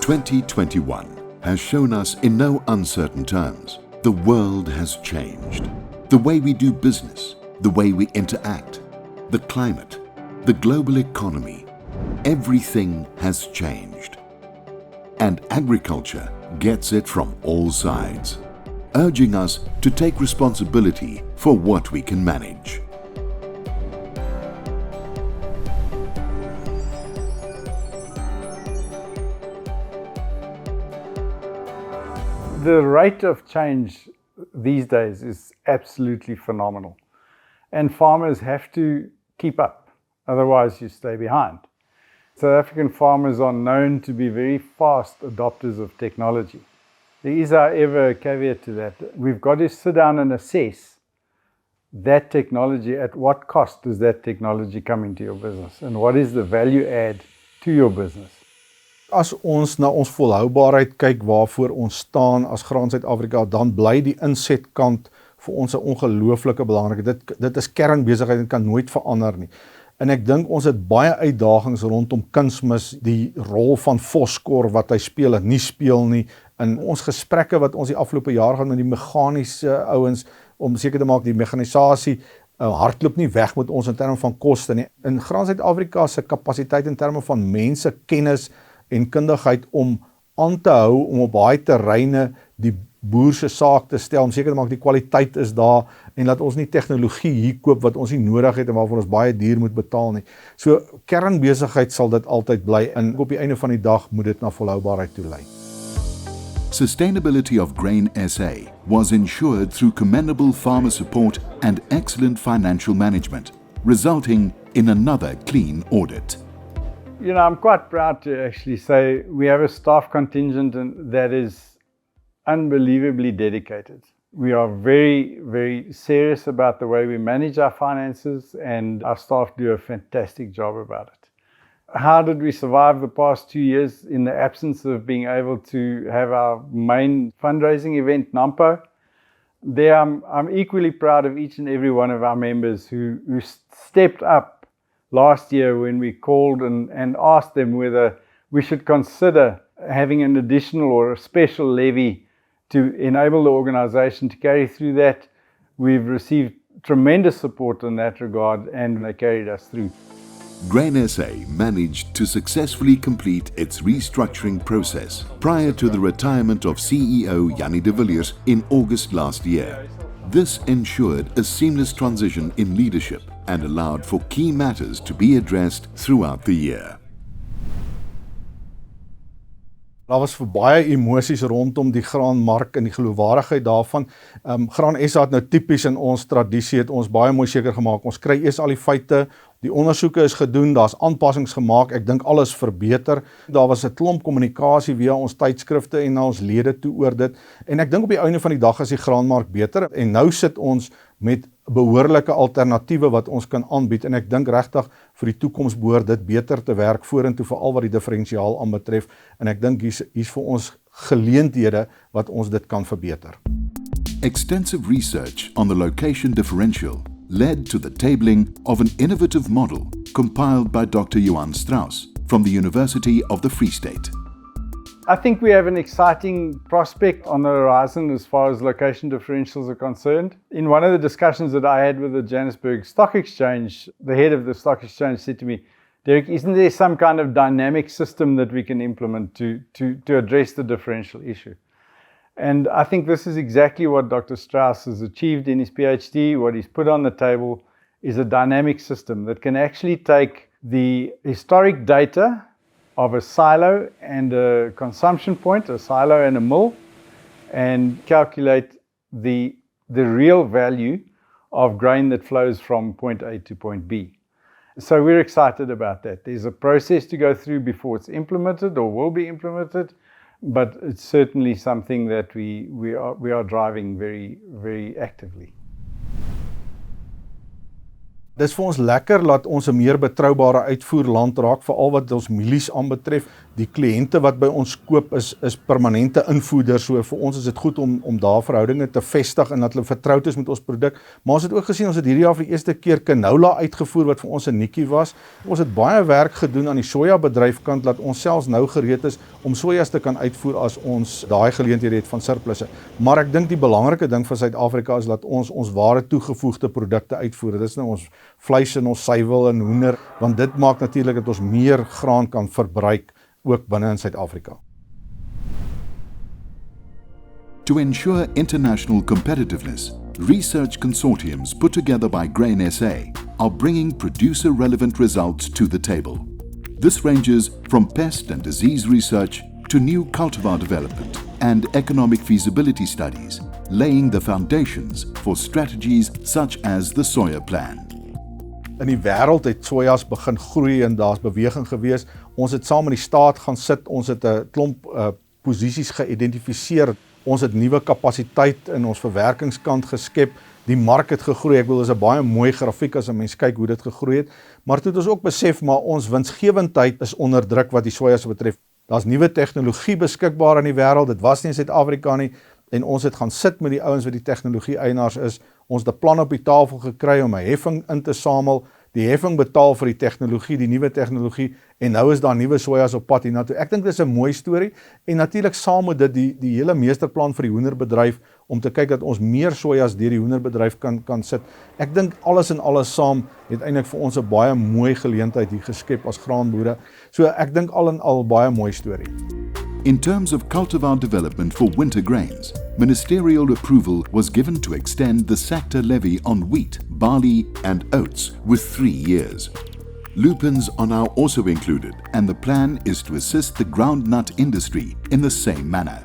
2021 has shown us in no uncertain terms the world has changed. The way we do business, the way we interact, the climate, the global economy, everything has changed. And agriculture gets it from all sides, urging us to take responsibility for what we can manage. The rate of change these days is absolutely phenomenal, and farmers have to keep up, otherwise you stay behind. South African farmers are known to be very fast adopters of technology. There is, however, a caveat to that. We've got to sit down and assess that technology. At what cost does that technology come into your business, and what is the value add to your business? As ons na ons volhoubaarheid kyk waarvoor ons staan as Graan Suid-Afrika, dan bly die insetkant vir ons 'n ongelooflike belangrike. Dit is kernbesigheid en kan nooit verander nie. En ek dink ons het baie uitdagings rondom kunsmis, die rol van Foskor wat hy speel en nie speel nie. In ons gesprekke wat ons die afgelope jaar gehad met die meganiese ouens om seker te maak die mekanisasie hardloop nie weg met ons in terme van koste nie. In Graan Suid-Afrika se kapasiteit in terme van mense, kennis en kundigheid om aan te hou om op baie terreine die boer se saak te stel, om seker te maak die kwaliteit is daar en dat ons nie tegnologie hier koop wat ons nie nodig het en waarvoor ons baie duur moet betaal nie. So kernbesigheid sal dit altyd bly en op die einde van die dag moet dit na volhoubaarheid toe lei. Sustainability of Grain SA was ensured through commendable farmer support and excellent financial management, resulting in another clean audit. You know, I'm quite proud to actually say we have a staff contingent that is unbelievably dedicated. We are very, very serious about the way we manage our finances, and our staff do a fantastic job about it. How did we survive the past 2 years in the absence of being able to have our main fundraising event, NAMPO? There, I'm equally proud of each and every one of our members who stepped up last year when we called and asked them whether we should consider having an additional or a special levy to enable the organization to carry through that. We've received tremendous support in that regard, and they carried us through. Grain SA managed to successfully complete its restructuring process prior to the retirement of CEO Jannie de Villiers in August last year. This ensured a seamless transition in leadership and allowed for key matters to be addressed throughout the year. Daar was vir baie emosies rondom die graanmark en die geloofwaardigheid daarvan. Graan SA het nou tipies in ons tradisie het ons baie mooi seker gemaak. Ons kry eers al die feite, die ondersoeke is gedoen, daar's aanpassings gemaak. Ek dink alles verbeter. Daar was 'n klomp kommunikasie via ons tydskrifte en na ons lede toe oor dit. En ek dink op die einde van die dag is die graanmark beter en nou sit ons met behoorlike alternatiewe wat ons kan aanbied en ek dink regtig vir die toekoms behoort dit beter te werk vorentoe veral wat die diferensiaal aanbetref en ek dink hier's vir ons geleenthede wat ons dit kan verbeter. Extensive research on the location differential led to the tabling of an innovative model compiled by Dr. Johan Strauss from the University of the Free State. I think we have an exciting prospect on the horizon as far as location differentials are concerned. In one of the discussions that I had with the Johannesburg Stock Exchange, the head of the stock exchange said to me, Derek, isn't there some kind of dynamic system that we can implement to address the differential issue? And I think this is exactly what Dr. Strauss has achieved in his PhD. What he's put on the table is a dynamic system that can actually take the historic data of a silo and a consumption point, a silo and a mill, and calculate the real value of grain that flows from point A to point B. So we're excited about that. There's a process to go through before it's implemented or will be implemented, but it's certainly something that we are driving very, very actively. Dis vir ons lekker dat ons 'n meer betroubare uitvoerland raak, veral wat ons mielies aanbetref. Die kliënte wat by ons koop is permanente invoerders, so vir ons is dit goed om daar verhoudinge te vestig en dat hulle vertroud is met ons produk. Maar ons het ook gesien, ons het hierdie jaar vir die eerste keer canola uitgevoer wat vir ons 'n nikkie was. Ons het baie werk gedoen aan die soja bedryfkant dat ons selfs nou gereed is om sojas te kan uitvoer as ons daai geleenthede het van surplusse. Maar ek dink die belangrike ding vir Suid-Afrika is dat ons ware toegevoegde produkte uitvoer. Dit is nou ons vleis en ons suiwel en hoender, want dit maak natuurlik dat ons meer graan kan verbruik ook binne in Suid-Afrika. To ensure international competitiveness, research consortiums put together by Grain SA are bringing producer-relevant results to the table. This ranges from pest and disease research to new cultivar development and economic feasibility studies, laying the foundations for strategies such as the soya plan. In die wêreld het sojas begin groei en daar's beweging gewees. Ons het saam met die staat gaan sit, ons het 'n klomp posisies geïdentifiseer. Ons het nuwe kapasiteit in ons verwerkingskant geskep. Die mark het gegroei. Ek wil dis 'n baie mooi grafiek as 'n mens kyk hoe dit gegroei het. Maar toe het ons ook besef maar ons winsgewendheid is onder druk wat die sojas betref. Daar's nuwe tegnologie beskikbaar in die wêreld. Dit was nie in Suid-Afrika nie en ons het gaan sit met die ouens wat die tegnologie eienaars is. Ons het 'n plan op die tafel gekry om 'n heffing in te samel. Die heffing betaal vir die tegnologie, die nuwe tegnologie en nou is daar nuwe sojas op pad hiernatoe. Ek dink dit is 'n mooi storie en natuurlik saam met dit die hele meesterplan vir die hoenderbedryf om te kyk dat ons meer sojas deur die hoenderbedryf kan sit. Ek dink alles in alles saam het eintlik vir ons 'n baie mooi geleentheid hier geskep as graanboere. So ek dink al in al baie mooi storie. In terms of cultivar development for winter grains, ministerial approval was given to extend the sector levy on wheat, barley and oats with 3 years. Lupins are now also included and the plan is to assist the groundnut industry in the same manner.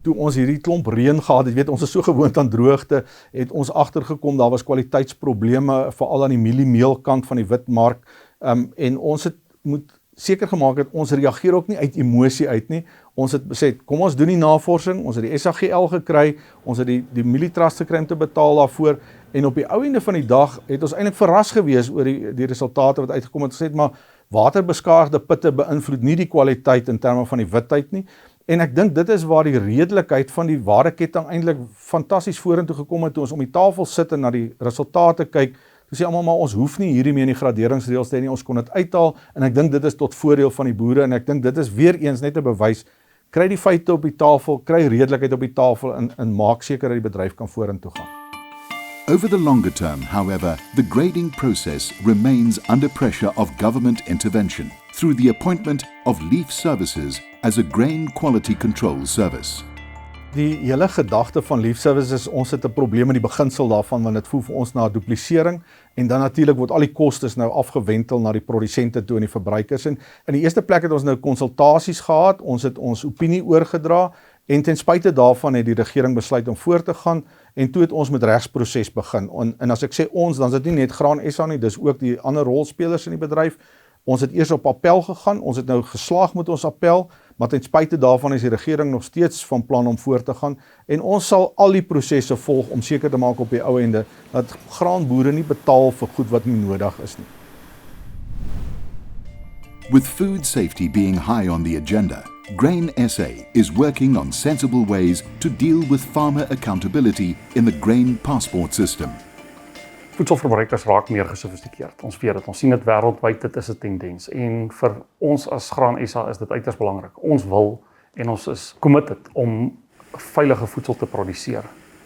Toe ons hierdie klomp reën gehad het, weet ons is so gewoond aan droogte, het ons agtergekom daar was kwaliteitsprobleme veral aan die mieliemeelkant van die witmark en ons moet seker gemaak het ons reageer ook nie uit emosie uit nie. Ons het gesê kom ons doen die navorsing, ons het die SAGL gekry, ons het die mielietrust gekry om te betaal daarvoor en op die ou einde van die dag het ons eintlik verras gewees oor die resultate wat uitgekom het. Ons het maar waterbeskadigde pitte beïnvloed nie die kwaliteit in terme van die witheid nie. En ek dink dit is waar die redelikheid van die waardeketting eintlik fantasties vorentoe gekom het toe ons om die tafel sit en na die resultate kyk. Toe sê almal maar ons hoef nie hierdie meer in die graderingsreëls te hê nie, ons kon dit uithaal en ek dink dit is tot voordeel van die boere en ek dink dit is weer eens net 'n bewys. Kry die feite op die tafel, kry redelikheid op die tafel en maak seker dat die bedryf kan vorentoe gaan. Over the longer term, however, the grading process remains under pressure of government intervention through the appointment of Leaf Services as a grain quality control service. Die hele gedagte van Leaf Services, ons het 'n probleem met die beginsel daarvan want dit voel vir ons na duplisering en dan natuurlik word al die kostes nou afgewentel na die produsente toe en die verbruikers en in die eerste plek het ons nou konsultasies gehad, ons het ons opinie oorgedra en ten spyte daarvan het die regering besluit om voort te gaan en toe het ons met regsproses begin en as ek sê ons dan is dit nie net Graan SA nie, dis ook die ander rolspelers in die bedryf. Ons het eers op appel gegaan, ons het nou geslaag met ons appel, maar ten spyte daarvan is die regering nog steeds van plan om voort te gaan en ons sal al die prosesse volg om seker te maak op die ou ende dat graanboere nie betaal vir goed wat nie nodig is nie. With food safety being high on the agenda, Grain SA is working on sensible ways to deal with farmer accountability in the grain passport system. Voedselverbruikers raak meer gesofistikeerd. Ons weet dit, ons sien dit wêreldwyd, dit is 'n tendens. En vir ons as Graan SA is dit uiters belangrik. Ons wil en ons is committed om veilige voedsel te produseer.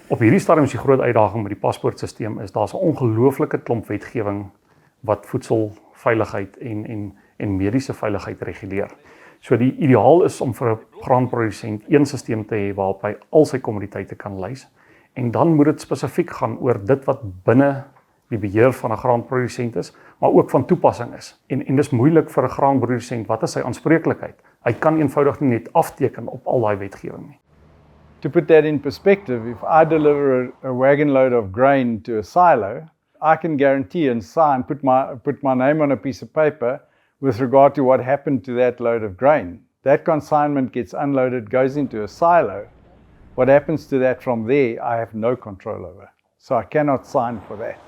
Op hierdie stadium is die groot uitdaging met die paspoortstelsel is daar's 'n ongelooflike klomp wetgewing wat voedselveiligheid en mediese veiligheid reguleer. So die ideaal is om vir 'n graanprodusent een stelsel te hê waarop hy al sy kommoditeite kan lys en dan moet dit spesifiek gaan oor dit wat binne die beheer van 'n graanprodusent is, maar ook van toepassing is. En dis moeilik vir 'n graanprodusent, wat is sy aanspreeklikheid? Hy kan eenvoudig nie net afteken op al daai wetgewing nie. To put that in perspective, if I deliver a wagon load of grain to a silo, I can guarantee and sign, put my name on a piece of paper with regard to what happened to that load of grain. That consignment gets unloaded, goes into a silo. What happens to that from there, I have no control over. So I cannot sign for that.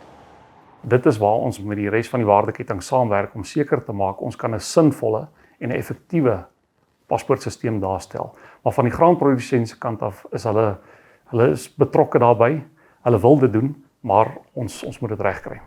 Dit is waar ons met die res van die waardeketting saamwerk om seker te maak ons kan 'n sinvolle en 'n effektiewe paspoortstelsel daarstel. Maar van die graanprodusent se kant af is hulle is betrokke daarbey. Hulle wil dit doen, maar ons moet dit regkry.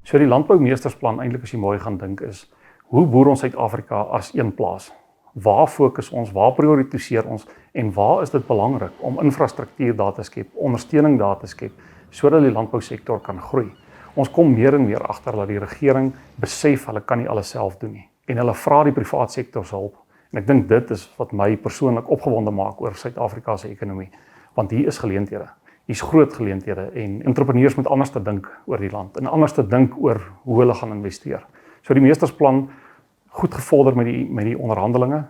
So die landboumeestersplan eintlik as jy mooi gaan dink is, hoe boer ons Suid-Afrika as een plaas? Waar fokus ons, waar prioritiseer ons en waar is dit belangrik om infrastruktuur daar te skep, ondersteuning daar te skep, sodat die landbousektor kan groei. Ons kom meer en meer agter dat die regering besef hulle kan nie alles self doen nie. En hulle vra die privaat sektor se hulp. En ek dink dit is wat my persoonlik opgewonde maak oor Suid-Afrika se ekonomie. Want hier is geleenthede. Hier's groot geleenthede en entrepreneurs moet anders te dink oor die land en anders te dink oor hoe hulle gaan investeer. So die meestersplan goed gevorder met die onderhandelinge,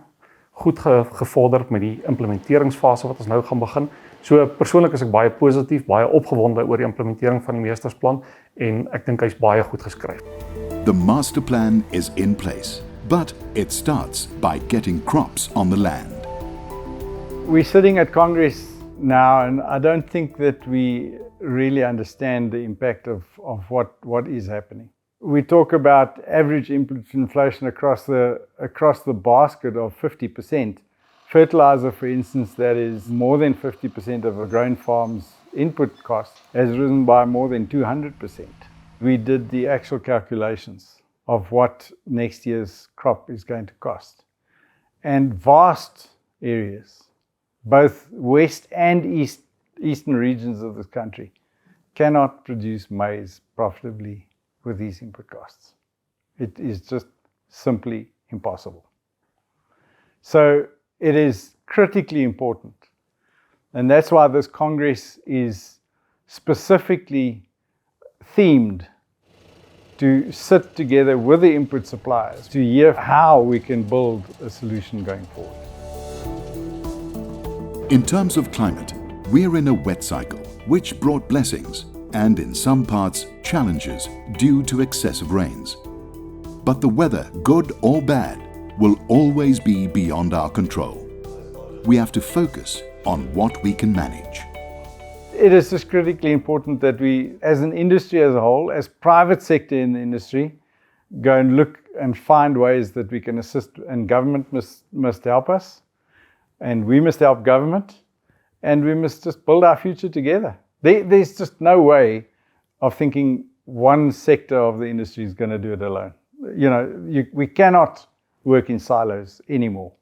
goed gevorder met die implementeringsfase wat ons nou gaan begin. So persoonlik is ek baie positief, baie opgewonde oor die implementering van die meestersplan en ek dink hy's baie goed geskryf. The master plan is in place, but it starts by getting crops on the land. We're sitting at Congress now, and I don't think that we really understand the impact of what is happening. We talk about average input inflation across the basket of 50%. Fertilizer, for instance, that is more than 50% of a grain farm's input cost, has risen by more than 200%. We did the actual calculations of what next year's crop is going to cost. And vast areas, both west and eastern regions of this country, cannot produce maize profitably with these input costs. It is just simply impossible. So it is critically important. And that's why this Congress is specifically themed to sit together with the input suppliers to hear how we can build a solution going forward. In terms of climate, we're in a wet cycle, which brought blessings and in some parts challenges due to excessive rains. But the weather, good or bad, will always be beyond our control. We have to focus on what we can manage. It is just critically important that we, as an industry as a whole, as private sector in the industry, go and look and find ways that we can assist, and government must help us, and we must help government, and we must just build our future together. There's just no way of thinking one sector of the industry is going to do it alone. We cannot work in silos anymore.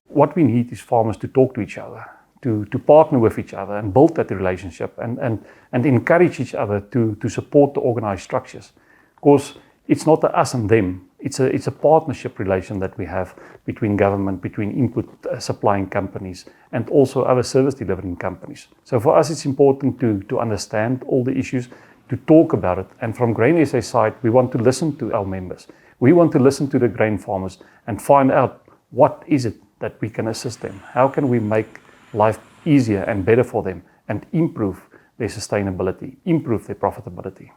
What we need is farmers to talk to each other, to partner with each other and build that relationship and encourage each other to support the organized structures. Because it's not a us and them, it's a partnership relation that we have between government, between input supplying companies and also other service delivering companies. So for us it's important to understand all the issues, to talk about it, and from Grain SA side we want to listen to our members. We want to listen to the grain farmers and find out what is it that we can assist them. How can we make life easier and better for them and improve their sustainability, improve their profitability.